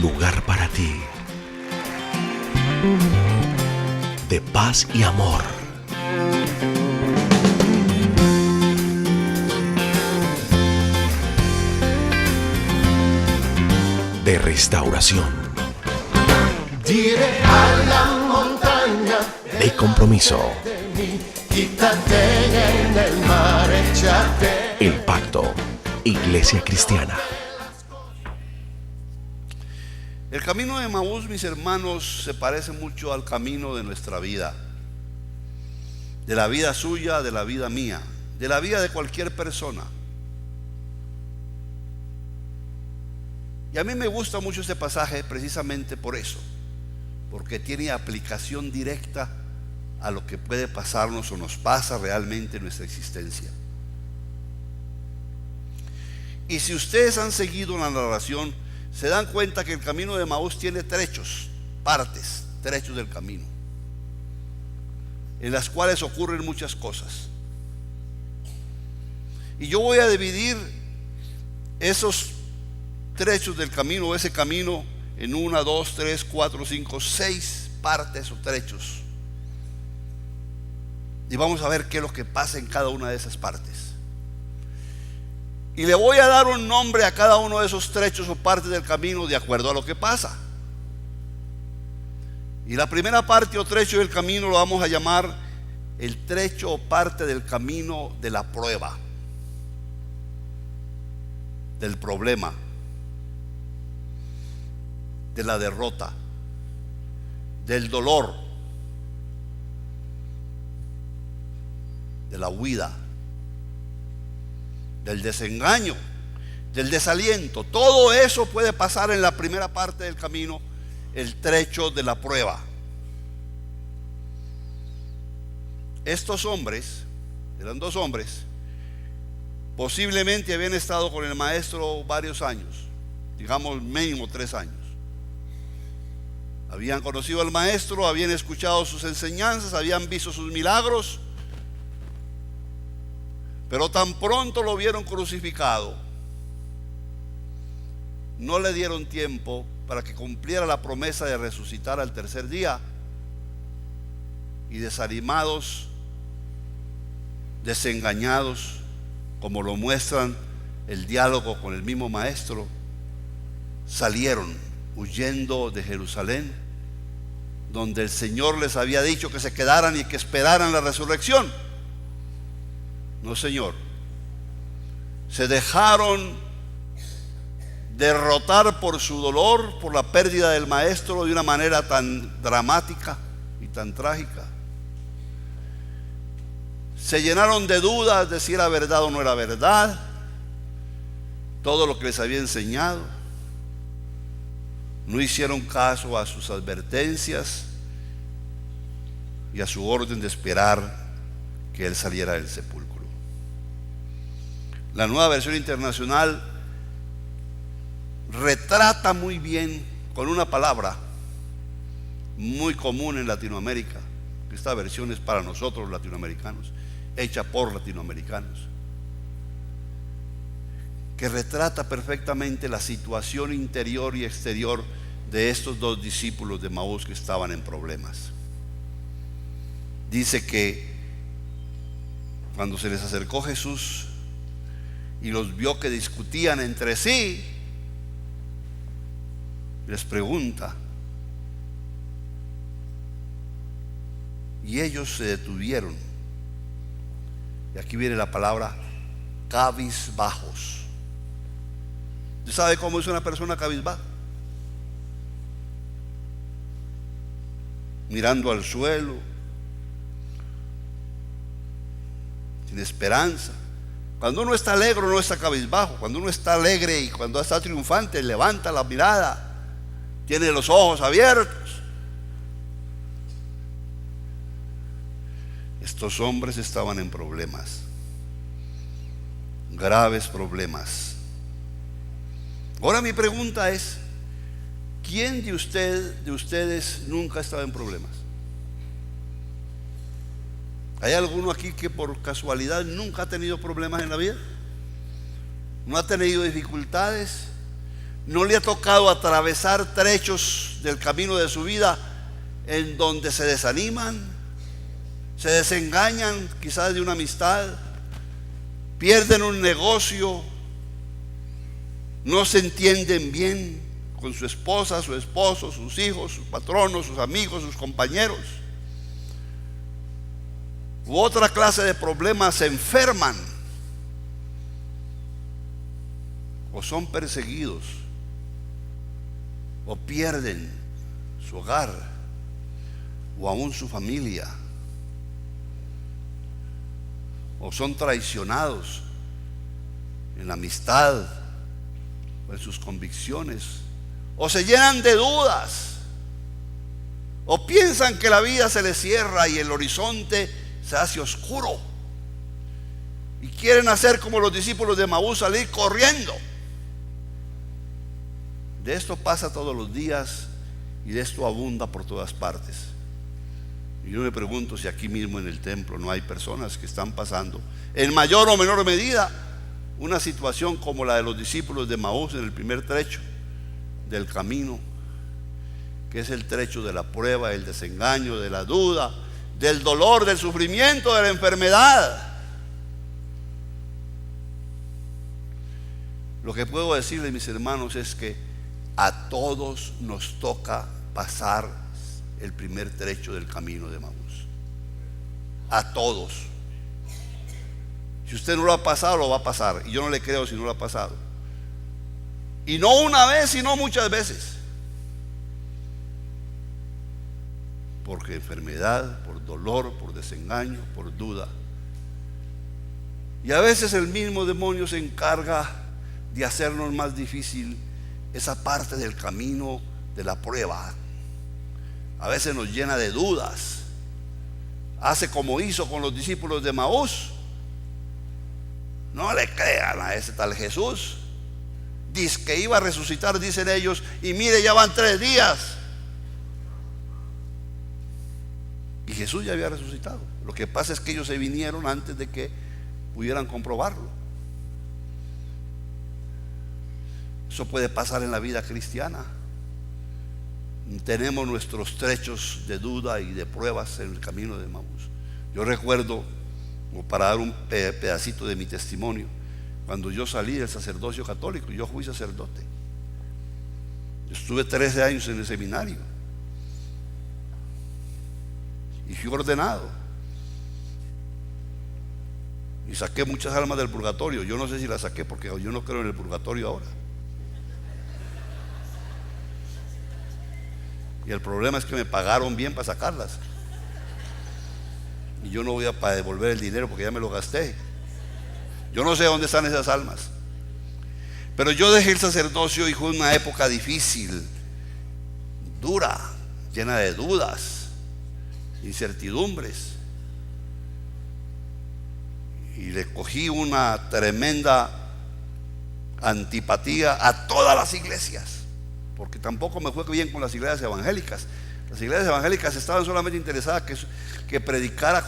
lugar para ti, de paz y amor, de restauración, Diré a la montaña, de compromiso. quítate en el mar, échate. El Pacto, Iglesia Cristiana. El camino de Emaús, mis hermanos, se parece mucho al camino de nuestra vida, de la vida suya, de la vida mía, de la vida de cualquier persona. Y a mí me gusta mucho este pasaje precisamente por eso, porque tiene aplicación directa a lo que puede pasarnos o nos pasa realmente en nuestra existencia. Y si ustedes han seguido la narración, se dan cuenta que el camino de Emaús tiene trechos del camino, en las cuales ocurren muchas cosas. Y yo voy a dividir esos trechos del camino, ese camino, en 1, 2, 3, 4, 5, 6 partes o trechos. Y vamos a ver qué es lo que pasa en cada una de esas partes. Y le voy a dar un nombre a cada uno de esos trechos o partes del camino de acuerdo a lo que pasa. Y la primera parte o trecho del camino lo vamos a llamar el trecho o parte del camino de la prueba, del problema, de la derrota, del dolor, de la huida, del desengaño, del desaliento. Todo eso puede pasar en la primera parte del camino, el trecho de la prueba. Estos hombres, eran 2 hombres, posiblemente habían estado con el maestro varios años, digamos mínimo 3 años. Habían conocido al maestro, habían escuchado sus enseñanzas, habían visto sus milagros, pero tan pronto lo vieron crucificado, no le dieron tiempo para que cumpliera la promesa de resucitar al tercer día, y desanimados, desengañados, como lo muestran el diálogo con el mismo maestro, salieron huyendo de Jerusalén, donde el Señor les había dicho que se quedaran y que esperaran la resurrección. No, Señor. Se dejaron derrotar por su dolor, por la pérdida del maestro de una manera tan dramática y tan trágica. Se llenaron de dudas de si era verdad o no era verdad todo lo que les había enseñado. No hicieron caso a sus advertencias y a su orden de esperar que él saliera del sepulcro. La Nueva Versión Internacional retrata muy bien, con una palabra muy común en Latinoamérica. Esta versión es para nosotros latinoamericanos, hecha por latinoamericanos, que retrata perfectamente la situación interior y exterior de estos 2 discípulos de Emaús que estaban en problemas. Dice que cuando se les acercó Jesús y los vio que discutían entre sí, les pregunta, y ellos se detuvieron. Y aquí viene la palabra cabizbajos. ¿Usted sabe cómo es una persona cabizbaja? Mirando al suelo, sin esperanza. Cuando uno está alegre, no está cabizbajo. Cuando uno está alegre y cuando está triunfante, levanta la mirada, tiene los ojos abiertos. Estos hombres estaban en problemas, graves problemas. Ahora mi pregunta es, ¿quién de ustedes nunca ha estado en problemas? ¿Hay alguno aquí que por casualidad nunca ha tenido problemas en la vida? ¿No ha tenido dificultades? ¿No le ha tocado atravesar trechos del camino de su vida en donde se desaniman, se desengañan quizás de una amistad, pierden un negocio, no se entienden bien con su esposa, su esposo, sus hijos, sus patronos, sus amigos, sus compañeros? U otra clase de problemas, se enferman o son perseguidos o pierden su hogar o aún su familia, o son traicionados en la amistad o en sus convicciones, o se llenan de dudas, o piensan que la vida se les cierra y el horizonte se hace oscuro, y quieren hacer como los discípulos de Emaús, salir corriendo. De esto pasa todos los días y de esto abunda por todas partes. Y yo me pregunto si aquí mismo en el templo no hay personas que están pasando, en mayor o menor medida, una situación como la de los discípulos de Emaús en el primer trecho del camino, que es el trecho de la prueba, del desengaño, de la duda, del dolor, del sufrimiento, de la enfermedad. Lo que puedo decirles, mis hermanos, es que a todos nos toca pasar el primer trecho del camino de Emaús. A todos. Si usted no lo ha pasado, lo va a pasar. Y yo no le creo si no lo ha pasado. Y no una vez, sino muchas veces. Porque enfermedad, por dolor, por desengaño, por duda. Y a veces el mismo demonio se encarga de hacernos más difícil esa parte del camino de la prueba. A veces nos llena de dudas. Hace como hizo con los discípulos de Emaús. No le crean a ese tal Jesús. Dice que iba a resucitar, dicen ellos, y mire, ya van 3 días. Y Jesús ya había resucitado. Lo que pasa es que ellos se vinieron antes de que pudieran comprobarlo. Eso puede pasar en la vida cristiana. Tenemos nuestros trechos de duda y de pruebas en el camino de Emaús. Yo recuerdo, como para dar un pedacito de mi testimonio, cuando yo salí del sacerdocio católico. Yo fui sacerdote. Yo estuve 13 años en el seminario y fui ordenado y saqué muchas almas del purgatorio. Yo no sé si las saqué porque yo no creo en el purgatorio ahora. Y el problema es que me pagaron bien para sacarlas. Y yo no voy a devolver el dinero porque ya me lo gasté. Yo no sé dónde están esas almas. Pero yo dejé el sacerdocio y fue una época difícil, dura, llena de dudas, incertidumbres. Y le cogí una tremenda antipatía a todas las iglesias. Porque tampoco me fue bien con las iglesias evangélicas. Las iglesias evangélicas estaban solamente interesadas que predicara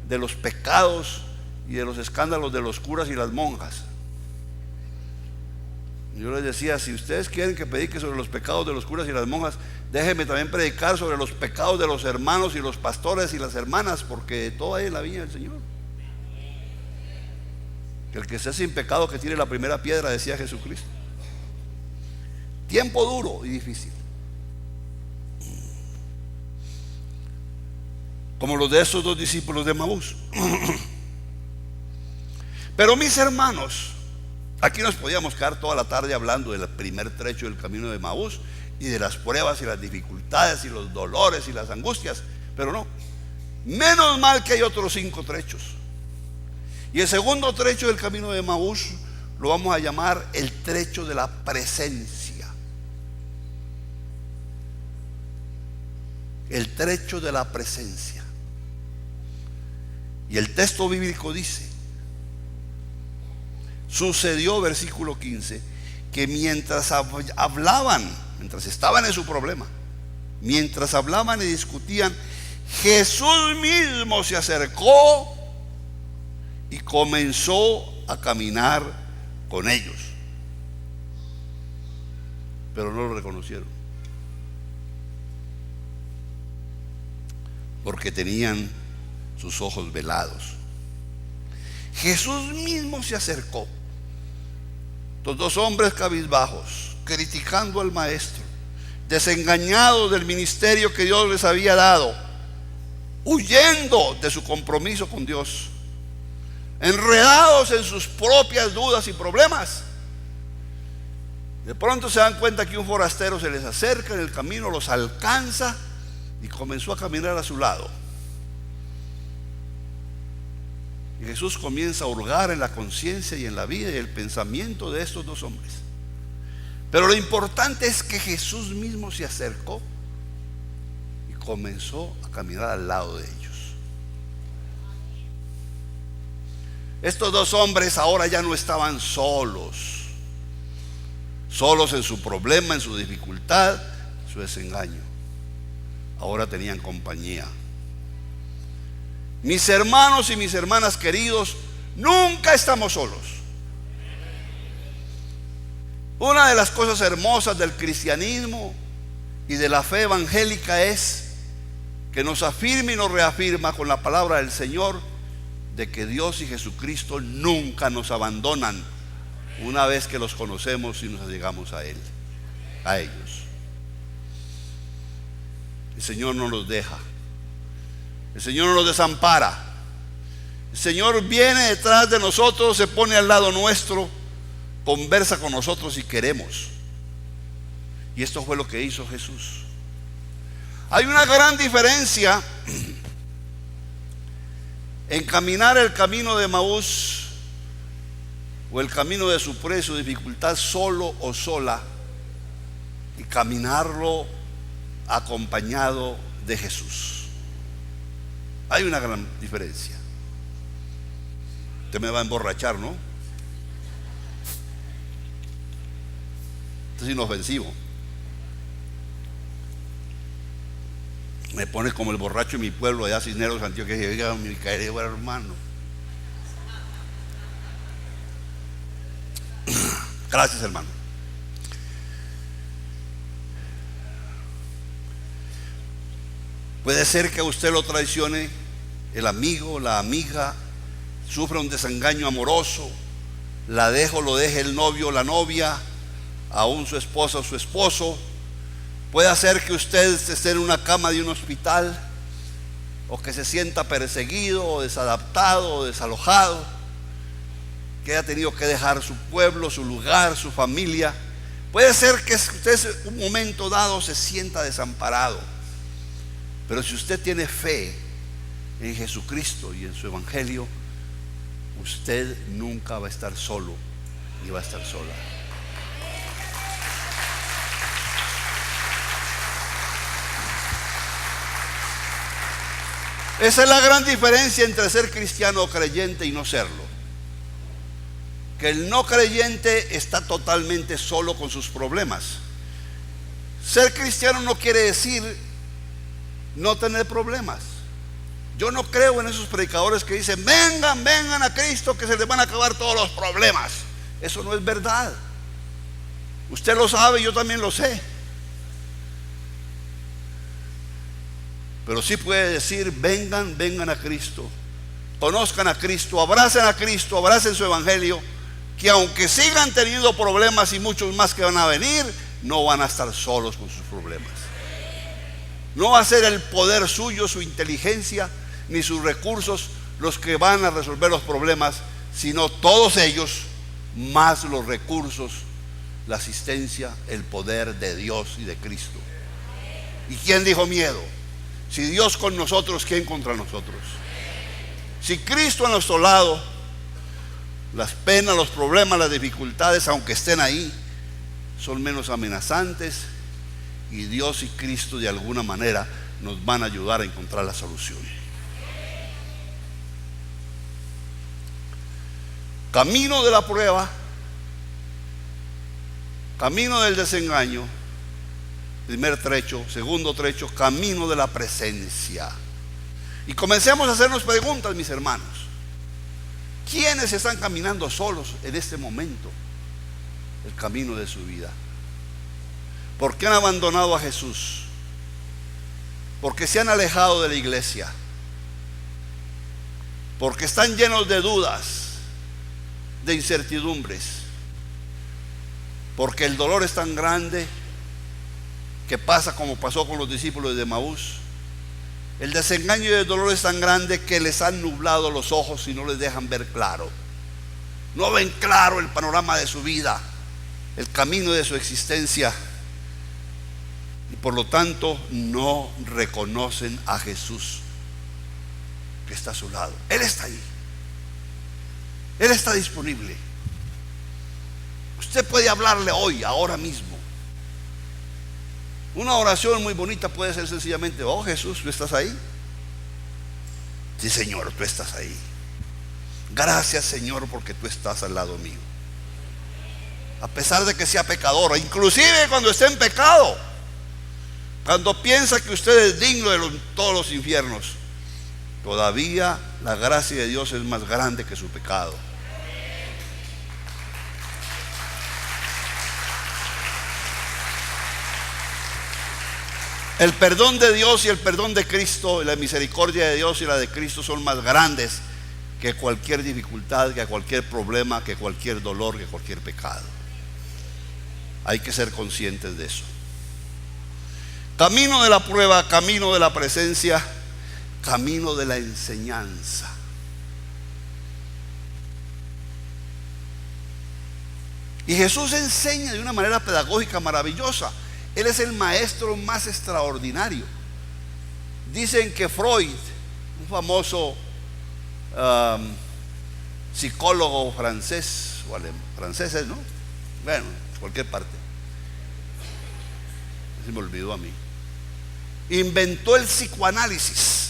de los pecados y de los escándalos de los curas y las monjas. Yo les decía, si ustedes quieren que predique sobre los pecados de los curas y las monjas, déjenme también predicar sobre los pecados de los hermanos y los pastores y las hermanas, porque todo hay en la viña del Señor. Que el que sea sin pecado que tire la primera piedra, decía Jesucristo. Tiempo duro y difícil, como los de esos 2 discípulos de Emaús. Pero mis hermanos, aquí nos podíamos quedar toda la tarde hablando del primer trecho del camino de Emaús y de las pruebas y las dificultades y los dolores y las angustias, pero no, menos mal que hay otros 5 trechos. Y el segundo trecho del camino de Emaús lo vamos a llamar el trecho de la presencia. El trecho de la presencia. Y el texto bíblico dice: sucedió, versículo 15, que mientras hablaban, mientras estaban en su problema, mientras hablaban y discutían, Jesús mismo se acercó y comenzó a caminar con ellos. pero no lo reconocieron, porque tenían sus ojos velados. Jesús mismo se acercó. Los dos hombres cabizbajos, criticando al maestro, desengañados del ministerio que Dios les había dado, huyendo de su compromiso con Dios, enredados en sus propias dudas y problemas. De pronto se dan cuenta que un forastero se les acerca en el camino, los alcanza y comenzó a caminar a su lado. Y Jesús comienza a hurgar en la conciencia y en la vida y el pensamiento de estos dos hombres. Pero lo importante es que Jesús mismo se acercó y comenzó a caminar al lado de ellos. Estos dos hombres ahora ya no estaban solos en su problema, en su dificultad, en su desengaño. Ahora tenían compañía. Mis hermanos y mis hermanas queridos, nunca estamos solos. Una de las cosas hermosas del cristianismo y de la fe evangélica es que nos afirma y nos reafirma con la palabra del Señor de que Dios y Jesucristo nunca nos abandonan una vez que los conocemos y nos llegamos a Él, a ellos. El Señor no los deja. El Señor no nos desampara. El Señor viene detrás de nosotros, se pone al lado nuestro, conversa con nosotros si queremos. Y esto fue lo que hizo Jesús. Hay una gran diferencia en caminar el camino de Emaús o el camino de su prueba y su dificultad solo o sola, y caminarlo acompañado de Jesús. Hay una gran diferencia. Usted me va a emborrachar, ¿no? Esto es inofensivo. Me pone como el borracho en mi pueblo allá, Cisneros, Antioquia, que diga mi querido hermano. Gracias, hermano. Puede ser que a usted lo traicione el amigo, la amiga, sufra un desengaño amoroso, la deja o lo deje el novio o la novia, aún su esposa o su esposo. Puede ser que usted esté en una cama de un hospital, o que se sienta perseguido o desadaptado o desalojado, que haya tenido que dejar su pueblo, su lugar, su familia. Puede ser que usted en un momento dado se sienta desamparado. Pero si usted tiene fe en Jesucristo y en su evangelio, usted nunca va a estar solo ni va a estar sola. Esa es la gran diferencia entre ser cristiano o creyente y no serlo. Que el no creyente está totalmente solo con sus problemas. Ser cristiano no quiere decir no tener problemas. Yo no creo en esos predicadores que dicen vengan a Cristo que se les van a acabar todos los problemas. Eso no es verdad. Usted lo sabe, yo también lo sé. Pero sí puede decir vengan a Cristo, conozcan a Cristo, abracen su evangelio, que aunque sigan teniendo problemas y muchos más que van a venir, no van a estar solos con sus problemas. No va a ser el poder suyo, su inteligencia, ni sus recursos los que van a resolver los problemas, sino todos ellos, más los recursos, la asistencia, el poder de Dios y de Cristo. ¿Y quién dijo miedo? Si Dios con nosotros, ¿quién contra nosotros? Si Cristo a nuestro lado, las penas, los problemas, las dificultades, aunque estén ahí, son menos amenazantes, y Dios y Cristo de alguna manera nos van a ayudar a encontrar la solución. Camino de la prueba, camino del desengaño, primer trecho. Segundo trecho, camino de la presencia. Y comencemos a hacernos preguntas, mis hermanos. ¿Quiénes están caminando solos en este momento el camino de su vida? ¿Por qué han abandonado a Jesús? Porque se han alejado de la iglesia. Porque están llenos de dudas, de incertidumbres. Porque el dolor es tan grande que pasa como pasó con los discípulos de Maús. El desengaño y el dolor es tan grande que les han nublado los ojos y no les dejan ver claro. No ven claro el panorama de su vida, el camino de su existencia. Y por lo tanto no reconocen a Jesús que está a su lado. Él está ahí. Él está disponible. Usted puede hablarle hoy, ahora mismo. Una oración muy bonita puede ser sencillamente: oh Jesús, ¿tú estás ahí? Sí, Señor, tú estás ahí. Gracias, Señor, porque tú estás al lado mío. A pesar de que sea pecador, inclusive cuando esté en pecado, cuando piensa que usted es digno de todos los infiernos, todavía la gracia de Dios es más grande que su pecado. El perdón de Dios y el perdón de Cristo, y la misericordia de Dios y la de Cristo son más grandes que cualquier dificultad, que cualquier problema, que cualquier dolor, que cualquier pecado. Hay que ser conscientes de eso. Camino de la prueba, camino de la presencia, camino de la enseñanza. Y Jesús enseña de una manera pedagógica maravillosa. Él es el maestro más extraordinario. Dicen que Freud, un famoso psicólogo francés, o franceses, ¿no? Bueno, cualquier parte. Se me olvidó a mí. Inventó el psicoanálisis.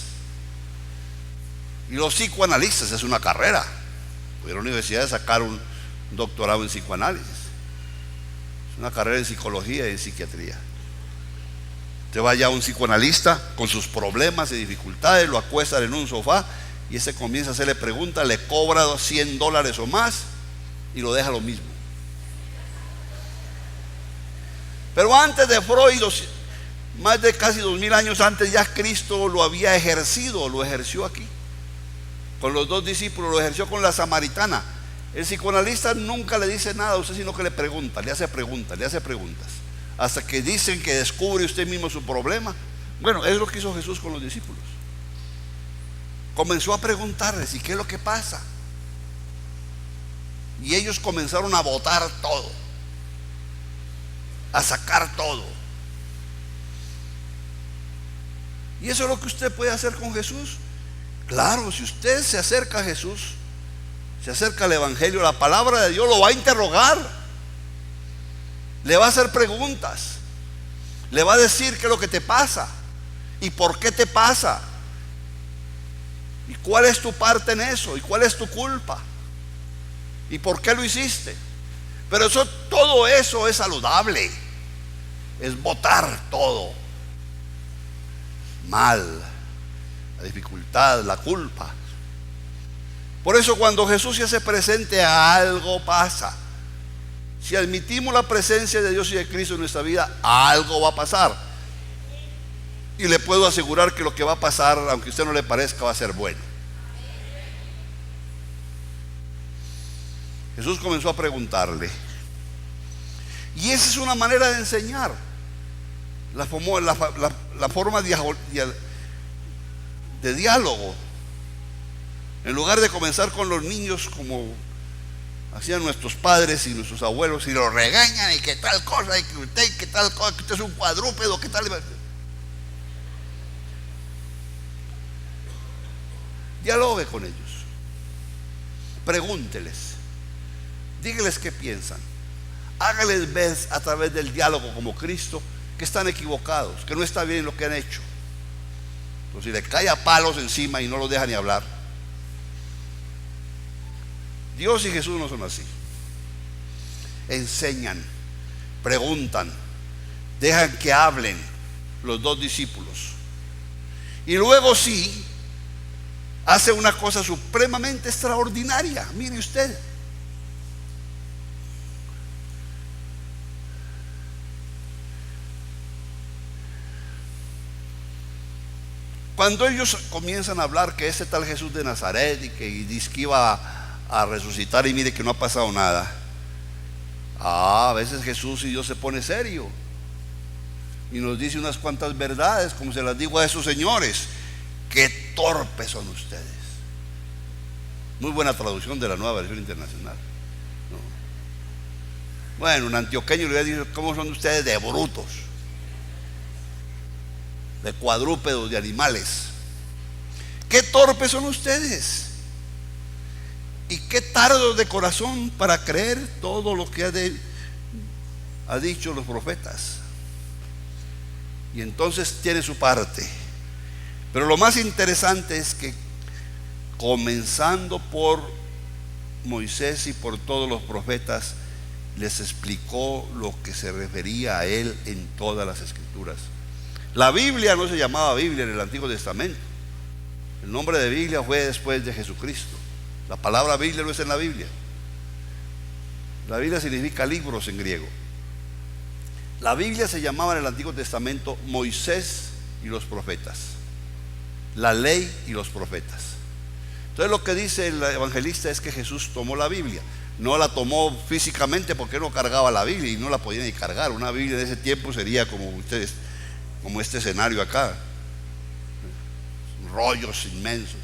Y los psicoanalistas es una carrera. Fui a la universidad de sacar un doctorado en psicoanálisis. Es una carrera en psicología y en psiquiatría. Usted vaya a un psicoanalista con sus problemas y dificultades, lo acuestan en un sofá y ese comienza a hacerle preguntas, le cobra $100 o más y lo deja lo mismo. Pero antes de Freud, más de casi 2000 años antes, ya Cristo lo había ejercido, lo ejerció aquí. Con los dos discípulos, lo ejerció con la samaritana. El psicoanalista nunca le dice nada a usted, sino que le pregunta, le hace preguntas, hasta que dicen que descubre usted mismo su problema. Bueno, es lo que hizo Jesús con los discípulos. Comenzó a preguntarles: ¿y qué es lo que pasa? Y ellos comenzaron a botar todo, a sacar todo. Y eso es lo que usted puede hacer con Jesús. Claro, si usted se acerca a Jesús, se acerca al Evangelio, la palabra de Dios lo va a interrogar, le va a hacer preguntas, le va a decir qué es lo que te pasa y por qué te pasa y cuál es tu parte en eso y cuál es tu culpa y por qué lo hiciste. Pero todo eso es saludable, es botar todo mal, la dificultad, la culpa. Por eso cuando Jesús se hace presente, algo pasa. Si admitimos la presencia de Dios y de Cristo en nuestra vida, algo va a pasar. Y le puedo asegurar que lo que va a pasar, aunque a usted no le parezca, va a ser bueno. Jesús comenzó a preguntarle. Y esa es una manera de enseñar. La forma de diálogo. En lugar de comenzar con los niños como hacían nuestros padres y nuestros abuelos, y los regañan y que tal cosa, y que usted es un cuadrúpedo, que tal. Dialogue con ellos, pregúnteles, dígales qué piensan, hágales ver a través del diálogo como Cristo que están equivocados, que no está bien lo que han hecho. Entonces, si le cae a palos encima y no los deja ni hablar. Dios y Jesús no son así. Enseñan, preguntan, dejan que hablen los dos discípulos. Y luego sí, hace una cosa supremamente extraordinaria. Mire usted. Cuando ellos comienzan a hablar que ese tal Jesús de Nazaret y que dice que iba a resucitar y mire que no ha pasado nada. A veces Jesús y Dios se pone serio y nos dice unas cuantas verdades, como se las digo a esos señores. Qué torpes son ustedes. Muy buena traducción de la Nueva Versión Internacional, ¿no? Bueno, un antioqueño le dice: ¿cómo son ustedes de brutos, de cuadrúpedos, de animales? Qué torpes son ustedes y qué tardos de corazón para creer todo lo que ha dicho los profetas. Y entonces tiene su parte. Pero lo más interesante es que, comenzando por Moisés y por todos los profetas, les explicó lo que se refería a él en todas las escrituras. La Biblia no se llamaba Biblia en el Antiguo Testamento. El nombre de Biblia fue después de Jesucristo. La palabra Biblia no es en la Biblia. La Biblia significa libros en griego. La Biblia se llamaba en el Antiguo Testamento Moisés y los profetas, la ley y los profetas. Entonces lo que dice el evangelista es que Jesús tomó la Biblia. No la tomó físicamente porque no cargaba la Biblia y no la podía ni cargar. Una Biblia de ese tiempo sería como ustedes, como este escenario acá, rollos inmensos.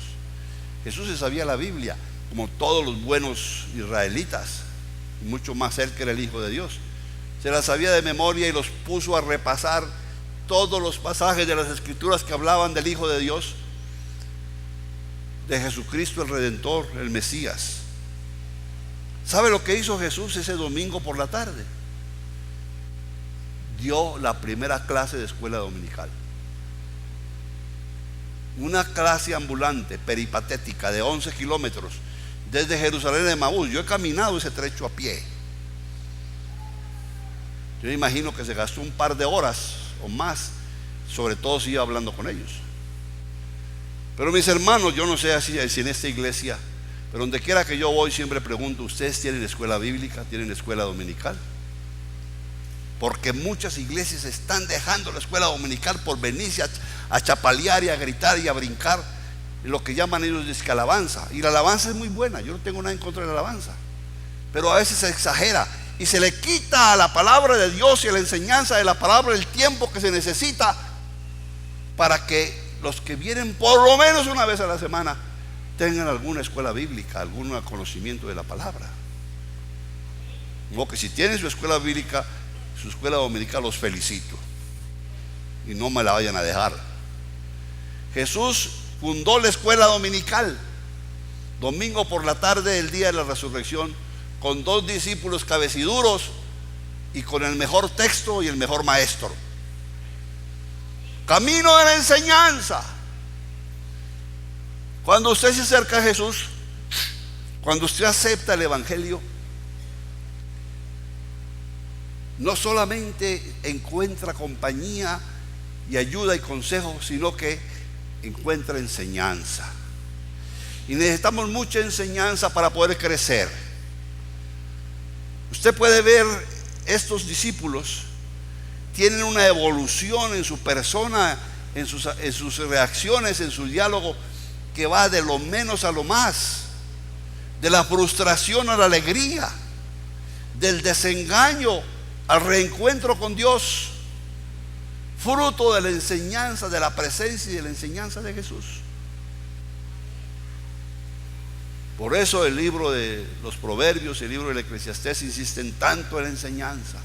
Jesús se sabía la Biblia como todos los buenos israelitas, y mucho más él que era el Hijo de Dios. Se la sabía de memoria y los puso a repasar todos los pasajes de las Escrituras que hablaban del Hijo de Dios, de Jesucristo el Redentor, el Mesías. ¿Sabe lo que hizo Jesús ese domingo por la tarde? Dio la primera clase de escuela dominical. Una clase ambulante, peripatética, de 11 kilómetros, desde Jerusalén a Emaús. Yo he caminado ese trecho a pie. Yo me imagino que se gastó un par de horas o más, sobre todo si iba hablando con ellos. Pero mis hermanos, yo no sé si en esta iglesia, pero donde quiera que yo voy siempre pregunto: ¿ustedes tienen escuela bíblica? ¿Tienen escuela dominical? Porque muchas iglesias están dejando la escuela dominical por venirse a chapalear y a gritar y a brincar lo que llaman ellos de alabanza. Y la alabanza es muy buena, yo no tengo nada en contra de la alabanza, pero a veces se exagera y se le quita a la palabra de Dios y a la enseñanza de la palabra el tiempo que se necesita para que los que vienen por lo menos una vez a la semana tengan alguna escuela bíblica, algún conocimiento de la palabra. Como que si tienen su escuela bíblica, su escuela dominical, los felicito y no me la vayan a dejar. Jesús fundó la escuela dominical domingo por la tarde del día de la resurrección, con 2 discípulos cabeciduros y con el mejor texto y el mejor maestro. Camino de la enseñanza. Cuando usted se acerca a Jesús, cuando usted acepta el evangelio, no solamente encuentra compañía y ayuda y consejo, sino que encuentra enseñanza. Y necesitamos mucha enseñanza para poder crecer. Usted puede ver, estos discípulos tienen una evolución en su persona, en sus reacciones, en su diálogo, que va de lo menos a lo más, de la frustración a la alegría, del desengaño al reencuentro con Dios, fruto de la enseñanza, de la presencia y de la enseñanza de Jesús. Por eso el libro de los Proverbios y el libro del Eclesiastés insisten tanto en la enseñanza.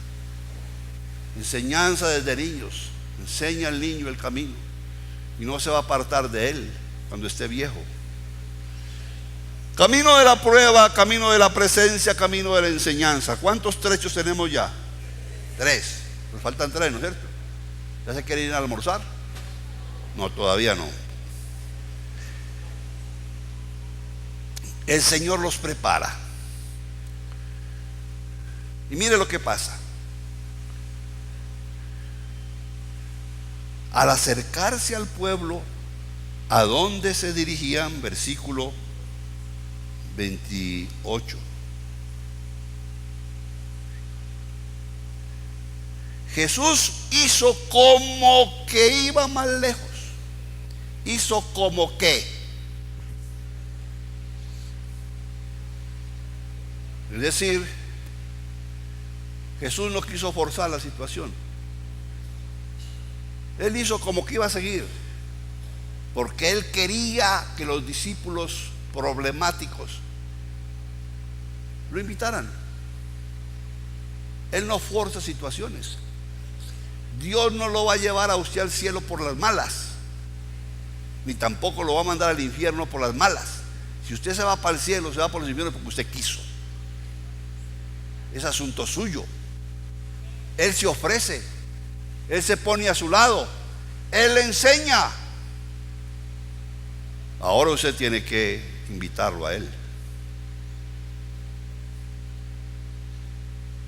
Enseñanza desde niños. Enseña al niño el camino y no se va a apartar de él cuando esté viejo. Camino de la prueba, camino de la presencia, camino de la enseñanza. ¿Cuántos trechos tenemos ya? 3. Nos faltan 3, ¿no es cierto? ¿Ya se quieren ir a almorzar? No, todavía no. El Señor los prepara. Y mire lo que pasa. Al acercarse al pueblo, ¿a dónde se dirigían? Versículo 28. Jesús hizo como que iba más lejos hizo como que. Es decir, Jesús no quiso forzar la situación. Él hizo como que iba a seguir, porque él quería que los discípulos problemáticos lo invitaran. Él no forza situaciones. Dios no lo va a llevar a usted al cielo por las malas, ni tampoco lo va a mandar al infierno por las malas. Si usted se va para el cielo, se va por los infiernos porque usted quiso. Es asunto suyo. Él se ofrece, él se pone a su lado, él le enseña. Ahora usted tiene que invitarlo a él.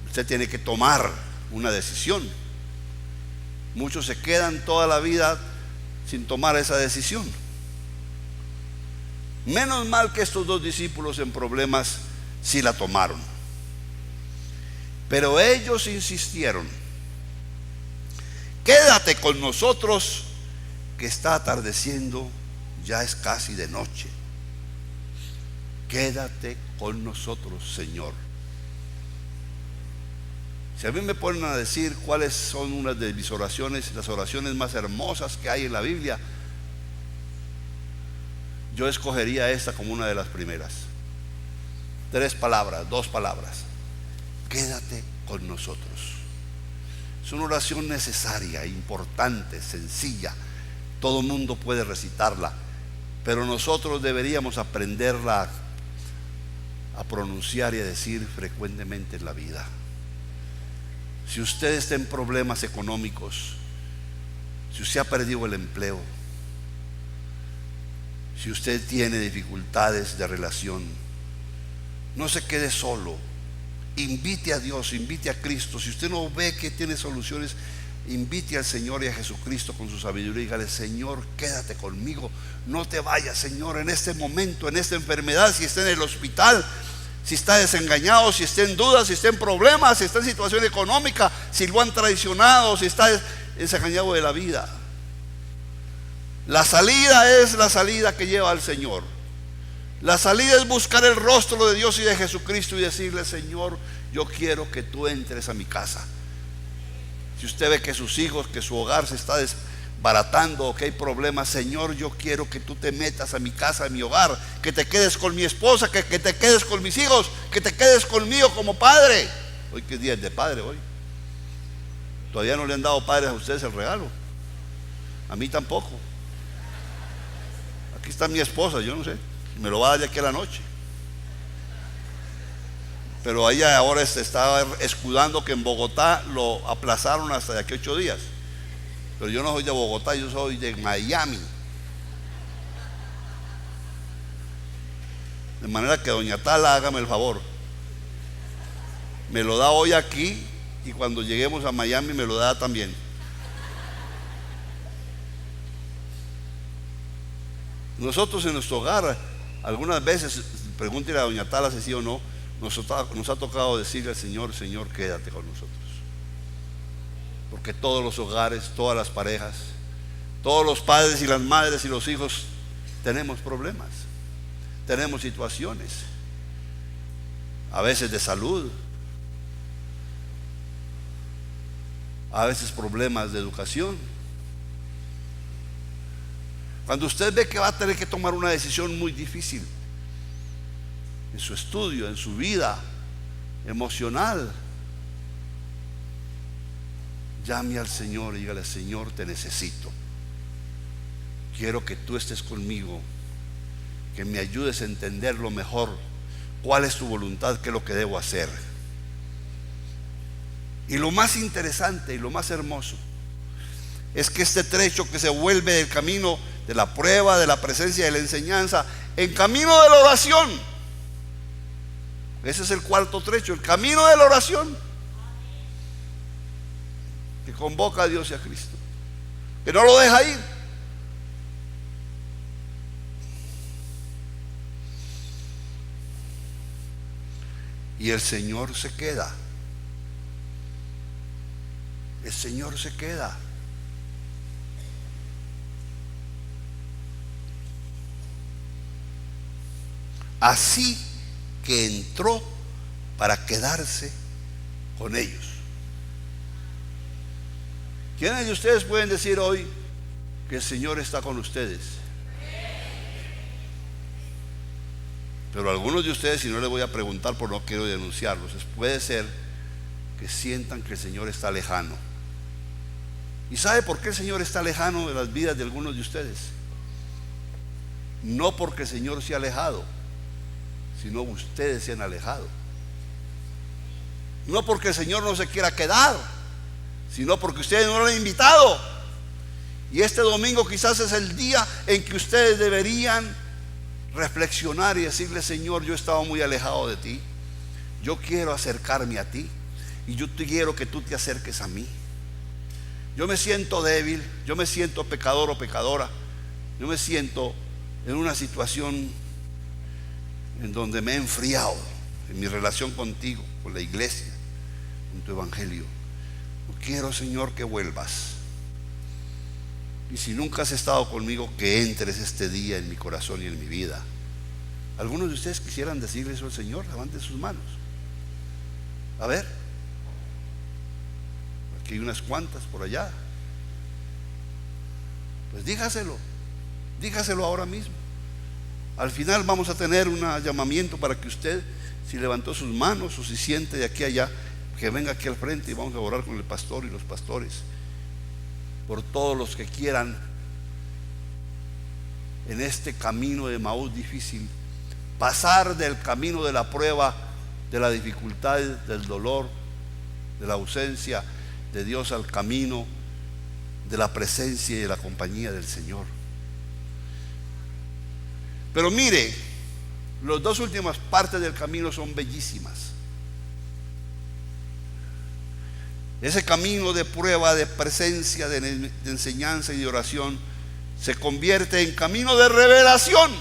Usted tiene que tomar una decisión. Muchos se quedan toda la vida sin tomar esa decisión. Menos mal que estos dos discípulos en problemas sí la tomaron. Pero ellos insistieron: quédate con nosotros, que está atardeciendo, ya es casi de noche. Quédate con nosotros, Señor. Si a mí me ponen a decir cuáles son unas de mis oraciones, las oraciones más hermosas que hay en la Biblia, yo escogería esta como una de las primeras. 3 palabras, 2 palabras: quédate con nosotros. Es una oración necesaria, importante, sencilla. Todo mundo puede recitarla, pero nosotros deberíamos aprenderla a pronunciar y a decir frecuentemente en la vida. Si usted está en problemas económicos, si usted ha perdido el empleo, si usted tiene dificultades de relación, no se quede solo. Invite a Dios, invite a Cristo. Si usted no ve que tiene soluciones, invite al Señor y a Jesucristo con su sabiduría y dígale: Señor, quédate conmigo, no te vayas, Señor, en este momento, en esta enfermedad, si está en el hospital, si está desengañado, si está en dudas, si está en problemas, si está en situación económica, si lo han traicionado, si está desengañado de la vida. La salida es la salida que lleva al Señor. La salida es buscar el rostro de Dios y de Jesucristo y decirle: Señor, yo quiero que tú entres a mi casa. Si usted ve que sus hijos, que su hogar se está desbaratando o que hay problemas, Señor, yo quiero que tú te metas a mi casa, a mi hogar, que te quedes con mi esposa, que te quedes con mis hijos, que te quedes conmigo como padre. Hoy que es día de padre hoy. Todavía no le han dado padres a ustedes el regalo. A mí tampoco. Aquí está mi esposa, yo no sé, me lo va a dar de aquí a la noche. Pero ella ahora estaba escudando que en Bogotá lo aplazaron hasta de aquí 8 días. Pero yo no soy de Bogotá, yo soy de Miami. De manera que doña Tala, hágame el favor, me lo da hoy aquí y cuando lleguemos a Miami me lo da también. Nosotros en nuestro hogar, algunas veces, pregúntele a doña Tala si sí o no, nos ha tocado decirle al Señor: Señor, quédate con nosotros. Porque todos los hogares, todas las parejas, todos los padres y las madres y los hijos tenemos problemas, tenemos situaciones, a veces de salud, a veces problemas de educación. Cuando usted ve que va a tener que tomar una decisión muy difícil en su estudio, en su vida emocional, llame al Señor y dígale: Señor, te necesito. Quiero que tú estés conmigo, que me ayudes a entenderlo mejor, cuál es tu voluntad, qué es lo que debo hacer. Y lo más interesante y lo más hermoso es que este trecho que se vuelve del camino de la prueba, de la presencia, de la enseñanza, en camino de la oración. Ese es el 4.º trecho, el camino de la oración, que convoca a Dios y a Cristo, que no lo deja ir. Y el Señor se queda. El Señor se queda. así que entró para quedarse con ellos. ¿Quiénes de ustedes pueden decir hoy que el Señor está con ustedes? Pero algunos de ustedes, si no les voy a preguntar, por no quiero denunciarlos, puede ser que sientan que el Señor está lejano. ¿Y sabe por qué el Señor está lejano de las vidas de algunos de ustedes? No porque el Señor se ha alejado, sino ustedes se han alejado. No porque el Señor no se quiera quedar, sino porque ustedes no lo han invitado. Y este domingo quizás es el día en que ustedes deberían reflexionar y decirle: Señor, yo he estado muy alejado de ti, yo quiero acercarme a ti y yo quiero que tú te acerques a mí. Yo me siento débil, yo me siento pecador o pecadora, yo me siento en una situación en donde me he enfriado en mi relación contigo, con la iglesia, con tu evangelio. Yo quiero, Señor, que vuelvas. Y si nunca has estado conmigo, que entres este día en mi corazón y en mi vida. Algunos de ustedes quisieran decirle eso al Señor. Levanten sus manos. A ver, aquí hay unas cuantas por allá. Pues dígaselo ahora mismo. Al final vamos a tener un llamamiento para que usted, si levantó sus manos o si siente de aquí a allá, que venga aquí al frente y vamos a orar con el pastor y los pastores por todos los que quieran en este camino de Maús difícil pasar del camino de la prueba, de la dificultad, del dolor, de la ausencia de Dios, al camino de la presencia y de la compañía del Señor. Pero mire, las dos últimas partes del camino son bellísimas. Ese camino de prueba, de presencia, de enseñanza y de oración se convierte en camino de revelación.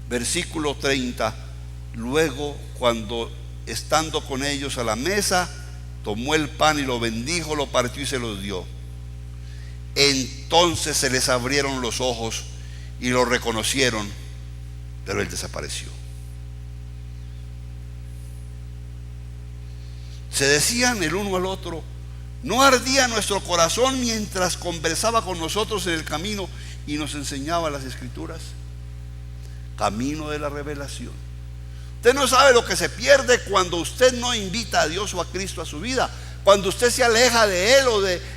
Versículo 30. Luego, cuando estando con ellos a la mesa, tomó el pan y lo bendijo, lo partió y se los dio. Entonces se les abrieron los ojos y lo reconocieron, pero él desapareció. Se decían el uno al otro: ¿no ardía nuestro corazón mientras conversaba con nosotros en el camino y nos enseñaba las Escrituras? Camino de la revelación. Usted no sabe lo que se pierde cuando usted no invita a Dios o a Cristo a su vida, cuando usted se aleja de Él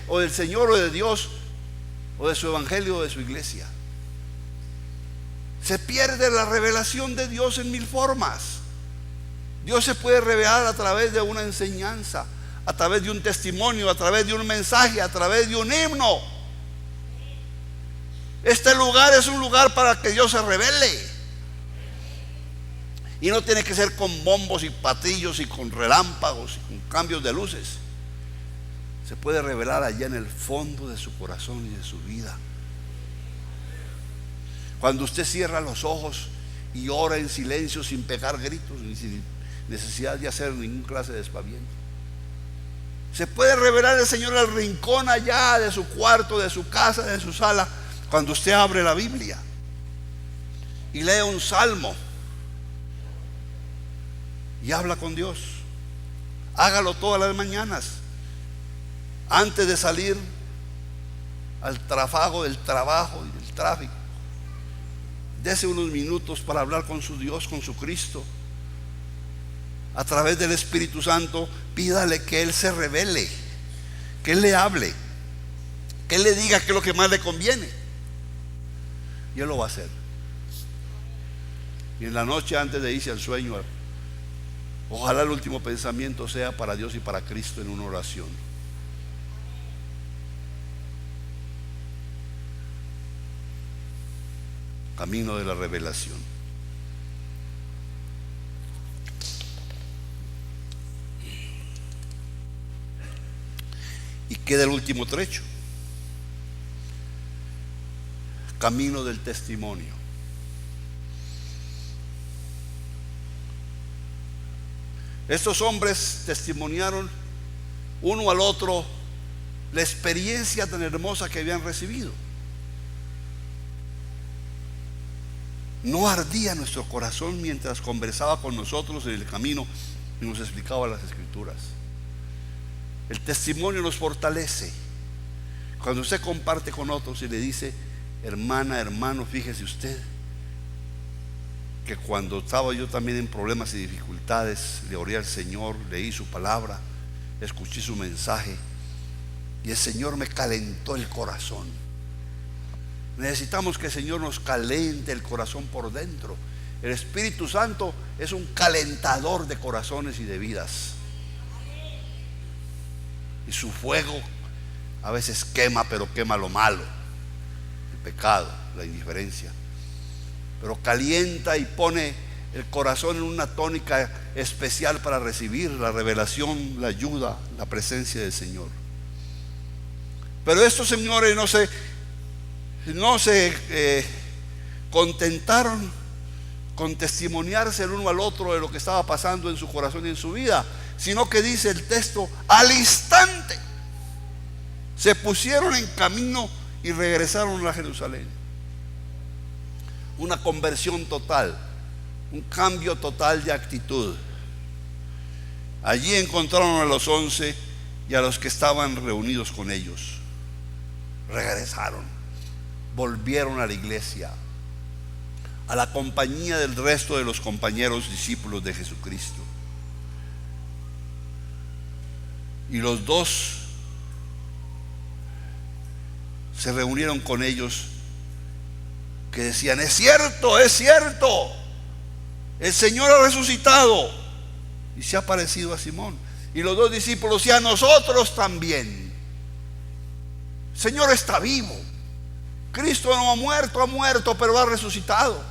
o del Señor o de Dios o de su evangelio o de su iglesia. Se pierde la revelación de Dios en mil formas. Dios se puede revelar a través de una enseñanza, a través de un testimonio, a través de un mensaje, a través de un himno. Este lugar es un lugar para que Dios se revele. Y no tiene que ser con bombos y patillos y con relámpagos y con cambios de luces. Se puede revelar allá en el fondo de su corazón y de su vida. Cuando usted cierra los ojos y ora en silencio, sin pegar gritos ni sin necesidad de hacer ninguna clase de despaviento. Se puede revelar el Señor al rincón allá de su cuarto, de su casa, de su sala, cuando usted abre la Biblia y lee un salmo y habla con Dios. Hágalo todas las mañanas antes de salir al trafago del trabajo y del tráfico. Dese unos minutos para hablar con su Dios, con su Cristo. A través del Espíritu Santo, pídale que Él se revele, que Él le hable, que Él le diga qué es lo que más le conviene. Y Él lo va a hacer. Y en la noche, antes de irse al sueño, ojalá el último pensamiento sea para Dios y para Cristo en una oración. Camino de la revelación. Y queda el último trecho. Camino del testimonio. Estos hombres testimoniaron uno al otro la experiencia tan hermosa que habían recibido. no ardía nuestro corazón mientras conversaba con nosotros en el camino y nos explicaba las Escrituras. El testimonio nos fortalece. Cuando usted comparte con otros y le dice: hermana, hermano, fíjese usted que cuando estaba yo también en problemas y dificultades, le oré al Señor, leí su palabra, escuché su mensaje y el Señor me calentó el corazón. Necesitamos que el Señor nos caliente el corazón por dentro. El Espíritu Santo es un calentador de corazones y de vidas, y su fuego a veces quema, pero quema lo malo, el pecado, la indiferencia, pero calienta y pone el corazón en una tónica especial para recibir la revelación, la ayuda, la presencia del Señor. Pero estos señores no se contentaron con testimoniarse el uno al otro de lo que estaba pasando en su corazón y en su vida, sino que dice el texto: al instante se pusieron en camino y regresaron a Jerusalén. Una conversión total, un cambio total de actitud. Allí encontraron a los 11 y a los que estaban reunidos con ellos. Regresaron, volvieron a la iglesia, a la compañía del resto de los compañeros discípulos de Jesucristo. Y los dos se reunieron con ellos, que decían: es cierto, el Señor ha resucitado y se ha parecido a Simón. Y los dos discípulos: y a nosotros también. El Señor está vivo. Cristo no ha muerto, pero ha resucitado.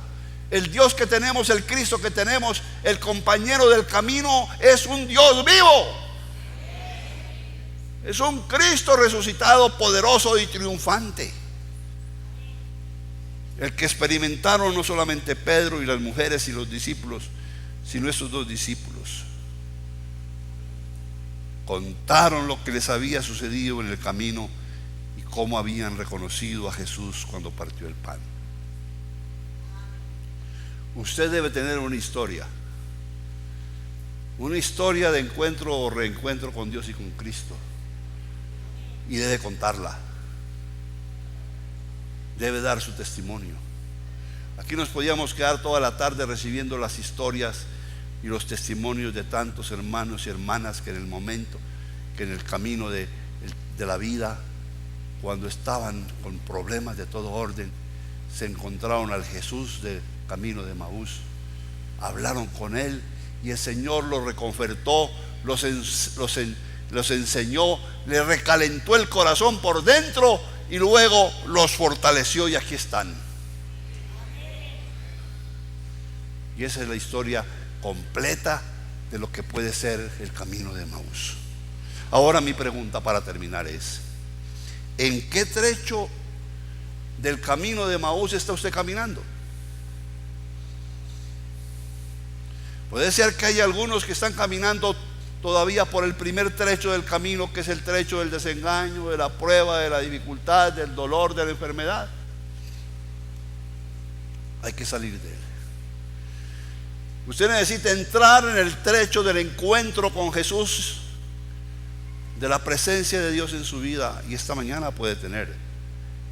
El Dios que tenemos, el Cristo que tenemos, el compañero del camino, es un Dios vivo. Es un Cristo resucitado, poderoso y triunfante. El que experimentaron no solamente Pedro y las mujeres y los discípulos, sino esos dos discípulos. Contaron lo que les había sucedido en el camino y cómo habían reconocido a Jesús cuando partió el pan. Usted debe tener una historia de encuentro o reencuentro con Dios y con Cristo, y debe contarla, debe dar su testimonio. Aquí nos podíamos quedar toda la tarde recibiendo las historias y los testimonios de tantos hermanos y hermanas que en el momento, que en el camino de la vida, cuando estaban con problemas de todo orden, se encontraron al Jesús del camino de Maús, hablaron con él y el Señor los reconfortó, los enseñó, les recalentó el corazón por dentro y luego los fortaleció, y aquí están. Y esa es la historia completa de lo que puede ser el camino de Maús. Ahora mi pregunta para terminar es: ¿en qué trecho del camino de Maús está usted caminando? Puede ser que haya algunos que están caminando todavía por el primer trecho del camino, que es el trecho del desengaño, de la prueba, de la dificultad, del dolor, de la enfermedad. Hay que salir de él. Usted necesita entrar en el trecho del encuentro con Jesús, de la presencia de Dios en su vida, y esta mañana puede tener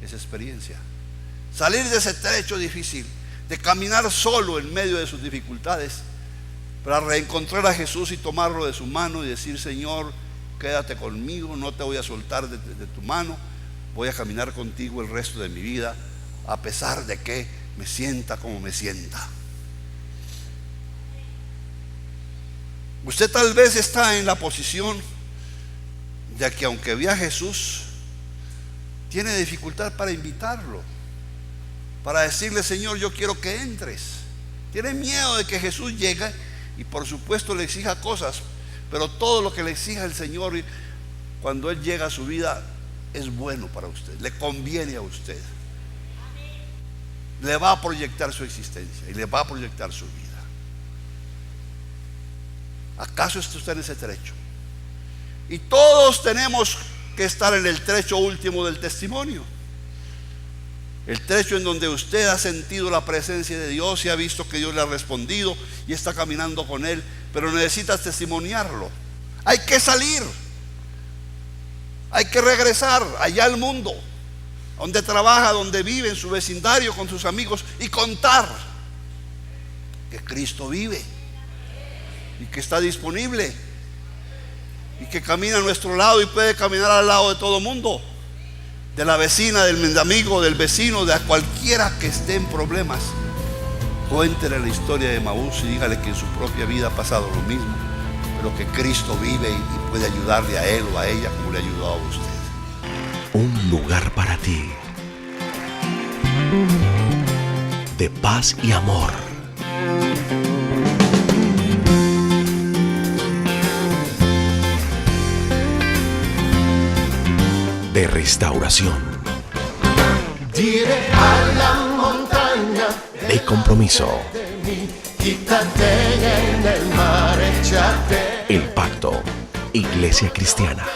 esa experiencia. Salir de ese trecho difícil, de caminar solo en medio de sus dificultades, para reencontrar a Jesús y tomarlo de su mano y decir: Señor, quédate conmigo, no te voy a soltar de tu mano, voy a caminar contigo el resto de mi vida, a pesar de que me sienta como me sienta. Usted tal vez está en la posición de que, aunque ve a Jesús, tiene dificultad para invitarlo, para decirle: Señor, yo quiero que entres. Tiene miedo de que Jesús llegue y por supuesto le exija cosas, pero todo lo que le exija el Señor, cuando Él llega a su vida, es bueno para usted, le conviene a usted, le va a proyectar su existencia y le va a proyectar su vida. ¿Acaso esto está en ese trecho? Y todos tenemos que estar en el trecho último del testimonio. El trecho en donde usted ha sentido la presencia de Dios y ha visto que Dios le ha respondido y está caminando con Él, pero necesita testimoniarlo. Hay que salir, hay que regresar allá al mundo, donde trabaja, donde vive, en su vecindario, con sus amigos, y contar que Cristo vive y que está disponible y que camina a nuestro lado y puede caminar al lado de todo el mundo, de la vecina, del amigo, del vecino, de cualquiera que esté en problemas. Cuéntele la historia de Maús y dígale que en su propia vida ha pasado lo mismo, pero que Cristo vive y puede ayudarle a él o a ella como le ha ayudado a usted. Un lugar para ti de paz y amor. De restauración, Diré a la montaña, de compromiso, de mí, quítate en el mar, échate. el pacto, Iglesia Cristiana.